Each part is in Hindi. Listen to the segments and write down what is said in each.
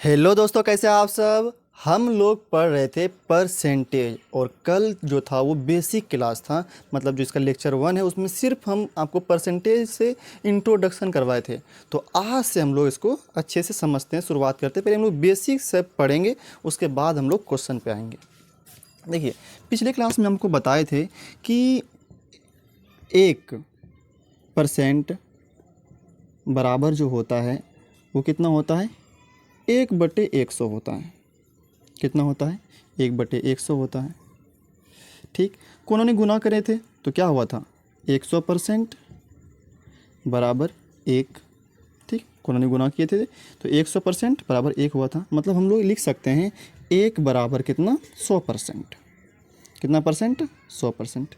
हेलो दोस्तों, कैसे हैं आप सब। हम लोग पढ़ रहे थे परसेंटेज और कल जो था वो बेसिक क्लास था, मतलब जो इसका लेक्चर 1 है उसमें सिर्फ हम आपको परसेंटेज से इंट्रोडक्शन करवाए थे। तो आज से हम लोग इसको अच्छे से समझते हैं, शुरुआत करते हैं। पहले हम लोग बेसिक से पढ़ेंगे, उसके बाद हम लोग क्वेश्चन पे आएंगे। देखिए, पिछले क्लास में हमको बताए थे कि 1% बराबर जो होता है वो कितना होता है, 1/100 होता है। कितना होता है, 1/100 होता है। ठीक, कोनों ने गुना करे थे तो क्या हुआ था, 100% बराबर 1। ठीक, कोनों ने गुना किए थे तो 100% बराबर 1 हुआ था। मतलब हम लोग लिख सकते हैं 1 बराबर कितना, 100%। कितना परसेंट, 100%।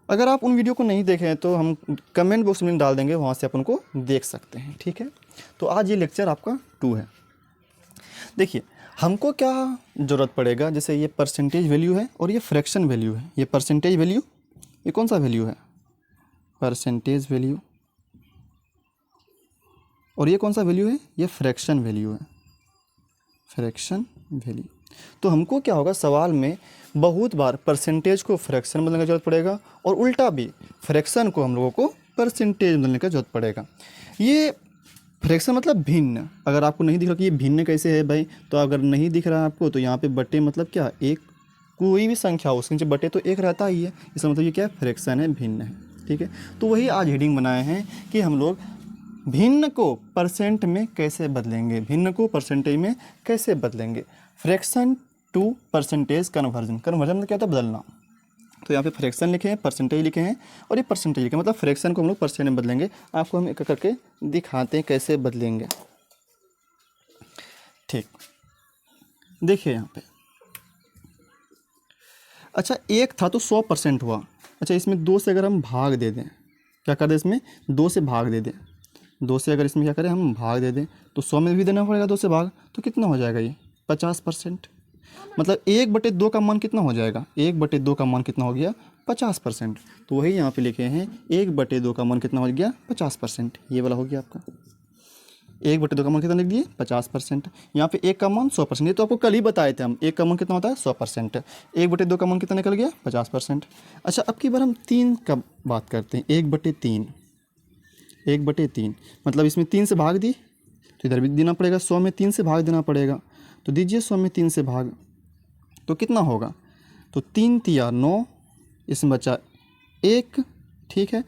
अगर आप उन वीडियो को नहीं देखे हैं तो हम कमेंट बॉक्स में डाल देंगे, वहाँ से आप उनको देख सकते हैं। ठीक है, तो आज ये लेक्चर आपका 2 है। देखिए, हमको क्या ज़रूरत पड़ेगा, जैसे ये परसेंटेज वैल्यू है और ये फ्रैक्शन वैल्यू है। ये परसेंटेज वैल्यू, ये कौन सा वैल्यू है, परसेंटेज वैल्यू। और ये कौन सा वैल्यू है, ये फ्रैक्शन वैल्यू है, फ्रैक्शन वैल्यू। तो हमको क्या होगा, सवाल में बहुत बार परसेंटेज को फ्रैक्शन बदलने की जरूरत पड़ेगा और उल्टा भी फ्रैक्शन को हम लोगों को परसेंटेज बदलने की जरूरत पड़ेगा। ये फ्रैक्शन मतलब भिन्न। अगर आपको नहीं दिख रहा कि ये भिन्न कैसे है भाई, तो अगर नहीं दिख रहा है आपको तो यहाँ पे बटे मतलब क्या, एक कोई भी संख्या हो उसके नीचे बटे तो एक रहता ही है, इसका मतलब ये क्या है, फ्रैक्शन है, भिन्न है। ठीक है, तो वही आज हेडिंग बनाए हैं कि हम लोग भिन्न को परसेंट में कैसे बदलेंगे, भिन्न को परसेंटेज में कैसे बदलेंगे। Fraction to percentage conversion. Conversion मतलब क्या था, बदलना। तो यहाँ पे फ्रैक्शन लिखे हैं, परसेंटेज लिखे हैं और ये परसेंटेज लिखे हैं, मतलब फ्रैक्शन को हम लोग परसेंट में बदलेंगे। आपको हम एक करके दिखाते हैं कैसे बदलेंगे। ठीक, देखिए यहाँ पे, अच्छा एक था तो 100% हुआ। अच्छा, इसमें 2 से अगर हम भाग दे दें, क्या कर दें, इसमें 2 से भाग दे दें, 2 से अगर इसमें क्या करें हम भाग दे दें तो 100 में भी देना पड़ेगा 2 से भाग, तो कितना हो जाएगा, ये 50%। मतलब 1/2 का मान कितना हो जाएगा, 1/2 का मान कितना हो गया, 50%। तो वही यहाँ पे लिखे हैं, 1/2 का मान कितना हो गया, 50%। ये वाला हो गया आपका 1/2 का मान कितना लिख दिए, 50%। यहाँ पे 1 का मान 100%। ये तो आपको कल ही बताए थे हम, 1 का मान कितना होता है, 100%। 1/2 का मान कितना निकल गया, 50%। अच्छा, अब की बार हम 3 का बात करते हैं, 1/3। 1/3 मतलब इसमें 3 से भाग दी तो इधर भी देना पड़ेगा, 100 में 3 से भाग देना पड़ेगा। तो दीजिए 100 में 3 से भाग, तो कितना होगा, तो 3 तिया 9, इसमें बचा 1। ठीक है,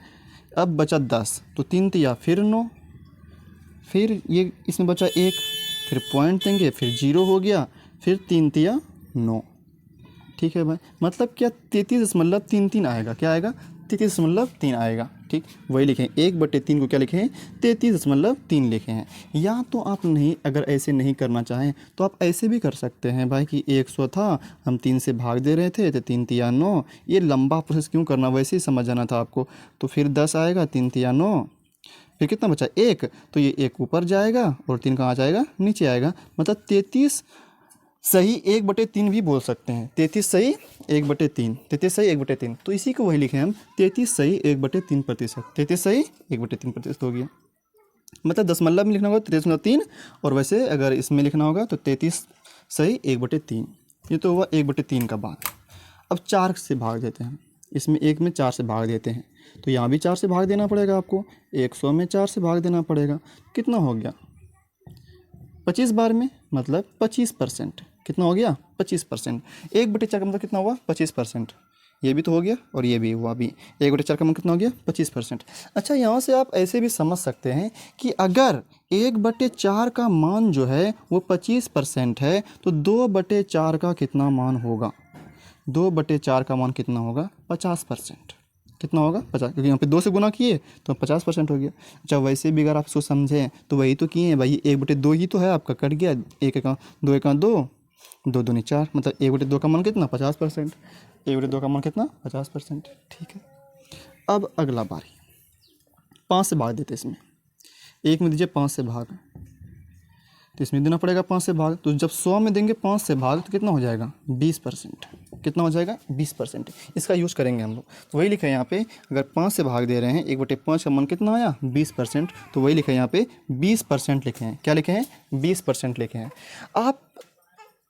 अब बचा 10, तो 3 तिया फिर 9, फिर ये इसमें बचा 1, फिर पॉइंट देंगे, फिर 0 हो गया, फिर 3 तिया 9। ठीक है भाई, मतलब क्या 33.33 आएगा, क्या आएगा, 33.3 आएगा। ठीक, वही लिखे हैं, 1/3 को क्या लिखे हैं, 33.3 लिखे हैं। या तो आप नहीं, अगर ऐसे नहीं करना चाहें तो आप ऐसे भी कर सकते हैं भाई कि 100 था, हम 3 से भाग दे रहे थे तो 3 तिया 9। ये लंबा प्रोसेस क्यों करना, वैसे ही समझ जाना था आपको। तो फिर 10 आएगा, 3 तिया 9, फिर कितना बचा 1, तो ये 1 ऊपर जाएगा और 3 कहाँ जाएगा, नीचे आएगा। मतलब 33 सही 1/3 भी बोल सकते हैं, 33 सही 1/3, 33 सही 1/3। तो इसी को वही लिखे हम, 33 सही 1/3%। 33 सही 1/3% हो गया। मतलब दशमलव में लिखना होगा 33.3, और वैसे अगर इसमें लिखना होगा तो 33 सही 1/3। ये तो हुआ 1/3 का बात। अब 4 से भाग देते हैं, इसमें 1 में 4 से भाग देते हैं, तो यहाँ भी 4 से भाग देना पड़ेगा आपको, 100 में 4 से भाग देना पड़ेगा। कितना हो गया, 25 बार में, मतलब 25%। कितना हो गया, 25%। 1/4 का मतलब कितना हुआ, 25%। ये भी तो हो गया और ये भी हुआ भी, 1/4 का मतलब कितना हो गया, 25%। अच्छा, यहाँ से आप ऐसे भी समझ सकते हैं कि अगर 1/4 का मान जो है वो 25% है तो 2/4 का कितना मान होगा, 2/4 का मान कितना होगा, 50%। कितना होगा, 50, क्योंकि यहाँ पे 2 से गुना किए तो 50% हो गया। अच्छा, वैसे भी अगर आप इसको समझें तो वही तो किए हैं भाई, 1/2 ही तो है आपका, कट गया, 1 2 दूनी 4, मतलब 1/2 का मान कितना, 50%। 1/2 का मान कितना, 50%। ठीक है, अब अगला बारी, 5 से भाग देते इसमें, 1 में दीजिए 5 से भाग, तो इसमें देना पड़ेगा 5 से भाग। तो जब 100 में देंगे 5 से भाग तो कितना हो जाएगा, 20%। कितना हो जाएगा 20%। इसका यूज़ करेंगे हम लोग। तो वही लिखा है यहाँ पे, अगर 5 से भाग दे रहे हैं 1/5 का मान कितना आया 20%, तो वही लिखा है यहाँ पे 20% लिखे हैं। क्या लिखे हैं 20% लिखे हैं। आप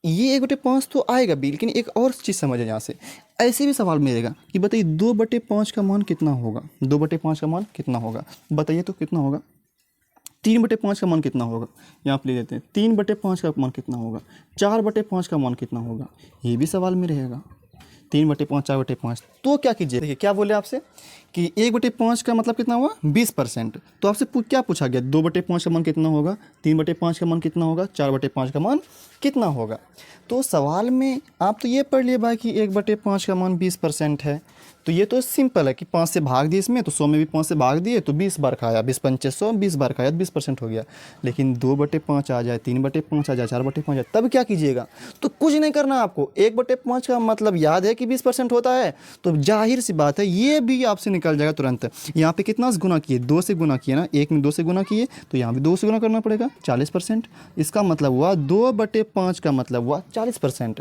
ये 1/5 तो आएगा भी, लेकिन एक और चीज़ समझे यहाँ से, ऐसे भी सवाल मिलेगा कि बताइए 2/5 का मान कितना होगा, 2/5 का मान कितना होगा, बताइए तो कितना होगा। 3/5 का मान कितना होगा, यहाँ पे ले लेते हैं 3/5 का मान कितना होगा, 4/5 का मान कितना होगा, ये भी सवाल में रहेगा। 3/5 4/5, तो क्या कीजिए, देखिए क्या बोले आपसे कि 1/5 का मतलब कितना हुआ 20%। तो आपसे क्या पूछा गया 2/5 का मान कितना होगा, 3/5 का मान कितना होगा, 4/5 का मान कितना होगा। तो सवाल में आप तो ये पढ़ लिए भाई कि 1/5 का मान 20% है, तो ये तो सिंपल है कि 5 से भाग दिए इसमें, तो 100 में भी 5 से भाग दिए तो 20 बार खाया, 20 पंचे 100, 20 बार खाया तो 20% हो गया। लेकिन 2/5 आ जाए, 3/5 आ जाए, 4/5 आ जाए, तब क्या कीजिएगा, तो कुछ नहीं करना आपको। 1/5 का मतलब याद है कि 20% होता है, तो जाहिर सी बात है ये भी आपसे निकल जाएगा तुरंत। यहाँ पे कितना से गुना किए, 2 से गुना किए ना, एक में 2 से गुना किए, तो यहाँ भी 2 से गुना करना पड़ेगा 40%। इसका मतलब हुआ 2/5 का मतलब हुआ 40%।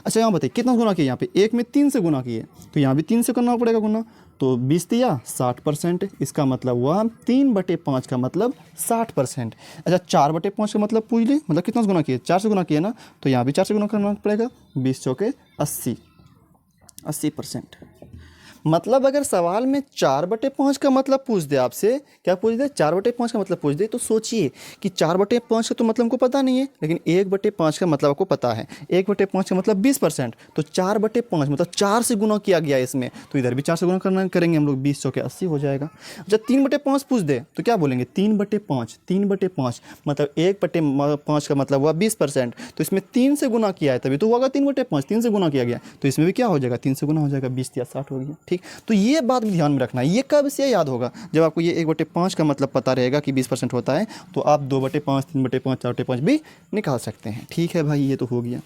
अच्छा यहाँ बताइए कितना गुना किए, यहाँ पे एक में 3 से गुना किए, तो यहाँ भी 3 से करना पड़ेगा गुना, तो 20 दिया 60%। इसका मतलब हुआ 3/5 का मतलब 60%। अच्छा 4/5 का मतलब पूछ ली, मतलब कितना से गुना किए, 4 से गुना किए ना, तो यहाँ भी 4 से गुना करना पड़ेगा, 20 चौके 80%। मतलब अगर सवाल में 4/5 का मतलब पूछ दे आपसे, क्या पूछ दे 4/5 का मतलब पूछ दे, तो सोचिए कि 4/5 का तो मतलब हमको पता नहीं है, लेकिन 1/5 का मतलब आपको पता है। 1/5 का मतलब 20%, तो 4/5 मतलब 4 से गुना किया गया इसमें, तो इधर भी 4 से गुना करना करेंगे हम लोग, 20 चौके 80 हो जाएगा। जब 3/5 पूछ दे तो क्या बोलेंगे 3/5 मतलब 1/5 का मतलब हुआ 20%, तो इसमें 3 से गुना किया है तभी तो होगा 3/5, 3 से गुना किया गया, तो इसमें भी क्या हो जाएगा 3 से गुना हो जाएगा, 20 या 60 हो गया। ठीक, तो ये बात भी ध्यान में रखना है। ये कब से याद होगा, जब आपको ये 1/5 का मतलब पता रहेगा कि 20% होता है, तो आप 2/5 3/5 4/5 भी निकाल सकते हैं। ठीक है भाई, ये तो हो गया।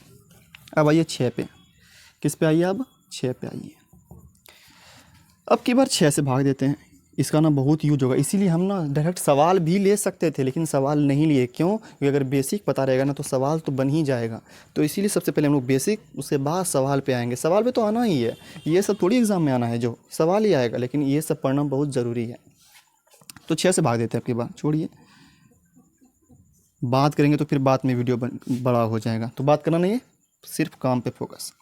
अब आइए 6 पे, किस पे आइए, अब 6 पे आइए। अब की बार 6 से भाग देते हैं, इसका ना बहुत यूज होगा, इसीलिए हम ना डायरेक्ट सवाल भी ले सकते थे, लेकिन सवाल नहीं लिए। क्यों, क्योंकि अगर बेसिक पता रहेगा ना तो सवाल तो बन ही जाएगा। तो इसीलिए सबसे पहले हम लोग बेसिक, उसके बाद सवाल पे आएंगे। सवाल पे तो आना ही है, ये सब थोड़ी एग्जाम में आना है जो सवाल ही आएगा, लेकिन ये सब पढ़ना बहुत ज़रूरी है। तो 6 से भाग देते हैं, आपकी बात छोड़िए, बात करेंगे तो फिर बाद में वीडियो बड़ा हो जाएगा, तो बात करना नहीं है, सिर्फ काम पे फोकस।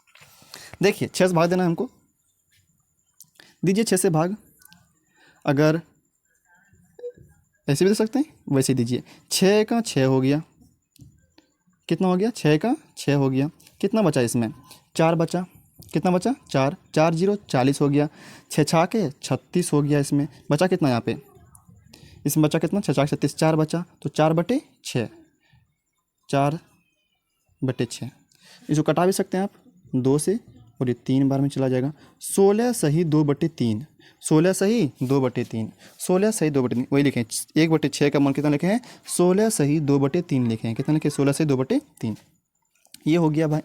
देखिए 6 से भाग देना है हमको, दीजिए 6 से भाग। अगर ऐसे भी दे सकते हैं, वैसे दीजिए। 6 का 6 हो गया, कितना हो गया 6 का 6 हो गया। कितना बचा इसमें 4 बचा, कितना बचा 4, 4 0 40 हो गया। 6 छाके 36 हो गया। इसमें बचा कितना, यहाँ पे इसमें बचा कितना 6 छाके 36, 4 बचा, तो 4/6, 4/6। इसको कटा भी सकते हैं आप 2 से, और ये 3 बार में चला जाएगा। 16 सही 2/3, 16 सही 2/3, 16 सही 2/3, वही लिखें 1/6 का मान कितना लिखे हैं 16 सही 2/3 लिखे हैं। कितना लिखे 16 सही 2/3, ये हो गया भाई।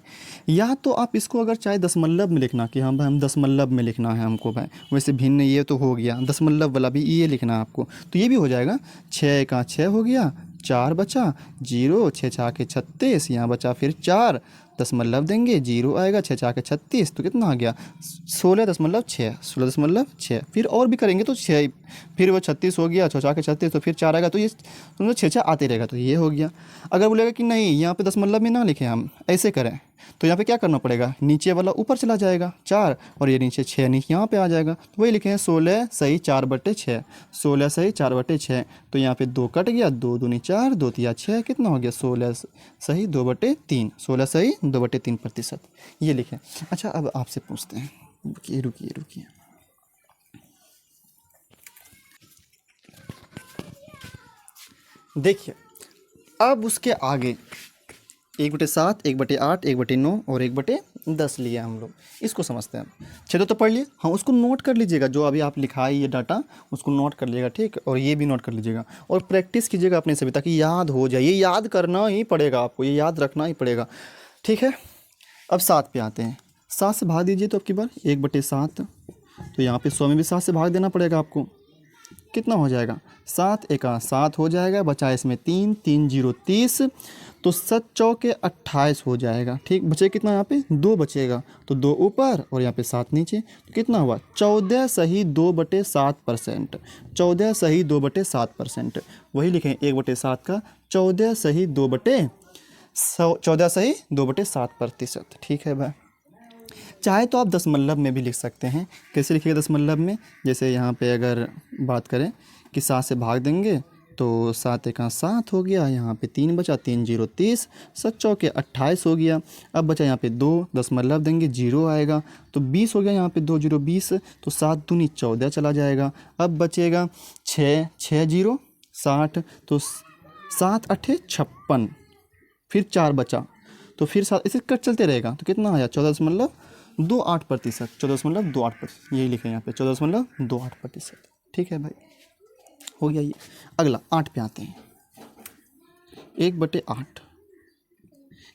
या तो आप इसको अगर चाहे दशमलव में लिखना कि हाँ भाई हम दशमलव में लिखना है हमको भाई, वैसे भिन्न ये तो हो गया, दशमलव वाला भी ये लिखना है आपको, तो ये भी हो जाएगा। 6 का 6 हो गया, 4 बचा 0, 6 छाके 36, यहाँ बचा फिर 4, दशमलव देंगे 0 आएगा, 6 छाके 36, तो कितना आ गया 16.6, 16.6। फिर और भी करेंगे तो 6, फिर वो 36 हो गया, 6 छाके 36, तो फिर 4 आएगा, तो ये समझो 6 आते रहेगा, तो ये हो गया। अगर बोलेगा कि नहीं यहाँ पे दशमलव में ना लिखें हम, ऐसे करें, तो यहाँ पे क्या करना पड़ेगा, नीचे वाला ऊपर चला जाएगा 4, और ये नीचे 6 नीचे यहाँ पे आ जाएगा, तो वही लिखे हैं 16 सही 4/6, 16 सही 4/6। तो यहाँ पे 2 कट गया, 2 दूनी 4, 2 तिया 6, कितना हो गया 16 सही 2/3, 16 सही 2/3%, ये लिखें। अच्छा अब आपसे पूछते हैं, रुकिए, देखिए अब उसके आगे 1/7, 1/8, 1/9 और 1/10 लिए हम लोग, इसको समझते हैं। 6 तो पढ़ लिए, हाँ उसको नोट कर लीजिएगा, जो अभी आप लिखाई ये डाटा उसको नोट कर लीजिएगा, ठीक, और ये भी नोट कर लीजिएगा, और प्रैक्टिस कीजिएगा अपने से भी, ताकि याद हो जाए। ये याद करना ही पड़ेगा आपको, ये याद रखना ही पड़ेगा, ठीक है। अब 7 पे आते हैं, 7 से भाग दीजिए, तो अब की बार 1/7, तो यहाँ पे 100 में भी 7 से भाग देना पड़ेगा आपको। कितना हो जाएगा 7 1 7 हो जाएगा, बचा इसमें 3, 3 0 30, तो 7 चौके 28 हो जाएगा। ठीक, बचे कितना यहाँ पे 2 बचेगा, तो 2 ऊपर और यहाँ पे 7 नीचे, तो कितना हुआ 14 सही 2/7%। 14 सही 2/7%, वही लिखें 1/7 का 14 सही 2/7%। ठीक है भाई। चाहे तो आप दशमलव में भी लिख सकते हैं। कैसे लिखिएगा दशमलव में, जैसे यहाँ पे अगर बात करें कि 7 से भाग देंगे तो 7 एका 7 हो गया, यहाँ पे 3 बचा, 3 0 30, 7 चौके 28 हो गया। अब बचा यहाँ पे 2, दशमलव देंगे 0 आएगा, तो 20 हो गया, यहाँ पे 2 0 20, तो 7 दूनी 14 चला जाएगा। अब बचेगा 6 6 0 60, तो 7 8 56, फिर 4 बचा, तो फिर 7 इसे कट चलते रहेगा, तो कितना आया 14.28%। 14.28%, यही लिखे यहाँ पे 14.28%। ठीक है भाई, हो गया ये। अगला 8 पे आते हैं। 1/8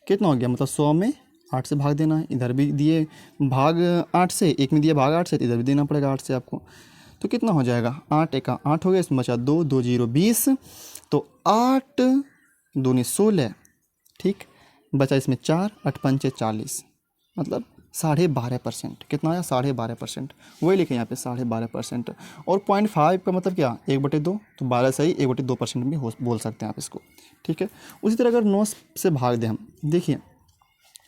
कितना हो गया, मतलब 100 में 8 से भाग देना है। इधर भी दिए भाग 8 से, एक में दिए भाग 8 से, इधर भी देना पड़ेगा 8 से आपको। तो कितना हो जाएगा 8 एका 8 हो गया, इसमें बचा 2 2 0 20, तो 8 दूनी 16। ठीक, बचा इसमें 4 8 पंचे 40, मतलब 12.5%। कितना आया 12.5%, वही लिखे यहाँ पे 12.5%। और 0.5 का मतलब क्या 1/2, तो 12 सही 1/2% भी बोल सकते हैं आप इसको। ठीक है, उसी तरह अगर 9 से भाग दें हम, देखिए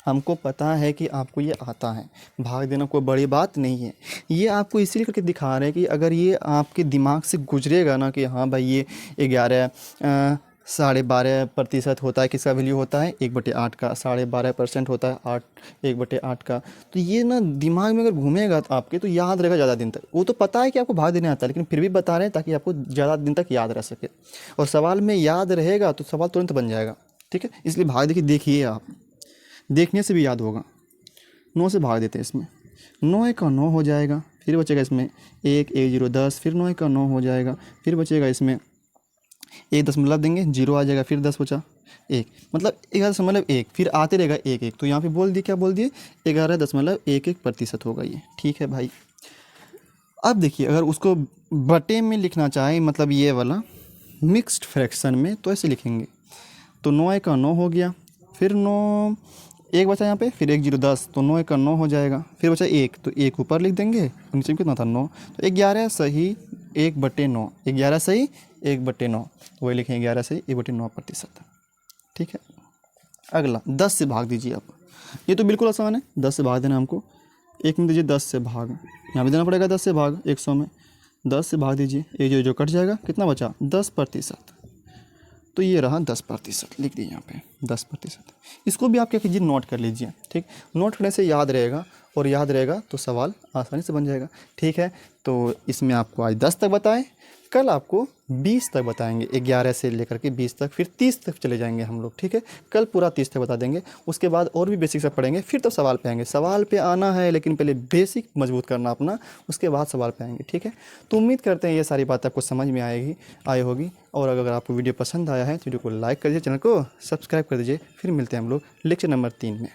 हमको पता है कि आपको ये आता है, भाग देना कोई बड़ी बात नहीं है। ये आपको इसीलिए करके दिखा रहे हैं कि अगर ये आपके दिमाग से गुजरेगा ना कि हाँ भाई ये 11 12.5% होता है, किसका वैल्यू होता है 1/8 का, 12.5% होता है 8 1/8 का, तो ये ना दिमाग में अगर घूमेगा तो आपके तो याद रहेगा ज़्यादा दिन तक। वो तो पता है कि आपको भाग देने आता है, लेकिन फिर भी बता रहे हैं ताकि आपको ज़्यादा दिन तक याद रह सके, और सवाल में याद रहेगा तो सवाल तुरंत बन जाएगा। ठीक है, इसलिए भाग देखिए आप, देखने से भी याद होगा। 9 से भाग देते हैं इसमें, 9 एका 9 हो जाएगा, फिर बचेगा इसमें 1 1 0 10, फिर 9 एका 9 हो जाएगा, फिर बचेगा इसमें 1 दशमलव देंगे 0 आ जाएगा, फिर 10 बचा 1, मतलब 11.1, फिर आते रहेगा 1 1, तो यहाँ पे बोल दिए क्या बोल दिए 11.11% होगा ये। ठीक है भाई। अब देखिए अगर उसको बटे में लिखना चाहे, मतलब ये वाला मिक्स्ड फ्रैक्शन में, तो ऐसे लिखेंगे, तो 9 एका 9 हो गया, फिर 9 1 बचा यहाँ पे, फिर 1 0 10, तो 9 एका 9 हो जाएगा, फिर बचा 1, तो 1 ऊपर लिख देंगे, नीचे में कितना था 9, तो 11 सही 1/9, 11 सही 1/9, वही लिखें 11 सही 1/9%। ठीक है, अगला 10 से भाग दीजिए आप। ये तो बिल्कुल आसान है, 10 से भाग देना हमको। एक में दीजिए 10 से भाग, यहाँ भी देना पड़ेगा 10 से भाग 100 में, 10 से भाग दीजिए, ये जो कट जाएगा, कितना बचा 10%, तो ये रहा 10%, लिख दीजिए यहाँ पे 10%। इसको भी आप क्या कीजिए नोट कर लीजिए। ठीक, नोट करने से याद रहेगा, और याद रहेगा तो सवाल आसानी से बन जाएगा। ठीक है, तो इसमें आपको आज 10 तक बताएं, कल आपको 20 तक बताएंगे, 11 से लेकर के 20 तक, फिर 30 तक चले जाएंगे हम लोग। ठीक है, कल पूरा 30 तक बता देंगे, उसके बाद और भी बेसिक सब पढ़ेंगे, फिर तो सवाल पे आएंगे। सवाल पे आना है, लेकिन पहले बेसिक मजबूत करना अपना, उसके बाद सवाल पे आएंगे। ठीक है, तो उम्मीद करते हैं ये सारी बात आपको समझ में आई होगी, और अगर आपको वीडियो पसंद आया है तो वीडियो को लाइक कर दीजिए, चैनल को सब्सक्राइब कर दीजिए। फिर मिलते हैं हम लोग लेक्चर नंबर 3 में।